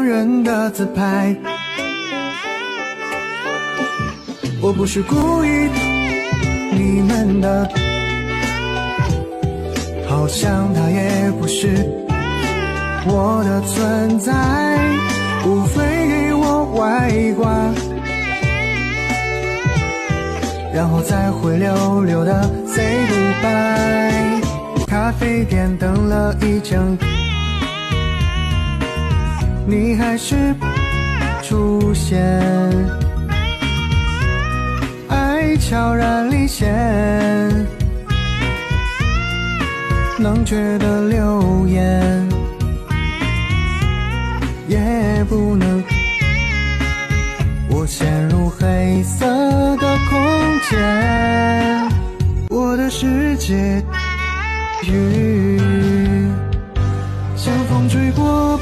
人的自拍。我不是故意你们的，好像他也不是我的存在，无非给我外挂，然后再灰溜溜的 say goodbye。 咖啡店等了一整，你还是出现，爱悄然离线，能觉得留言也不能，我陷入黑色的空间，我的世界雨像风吹过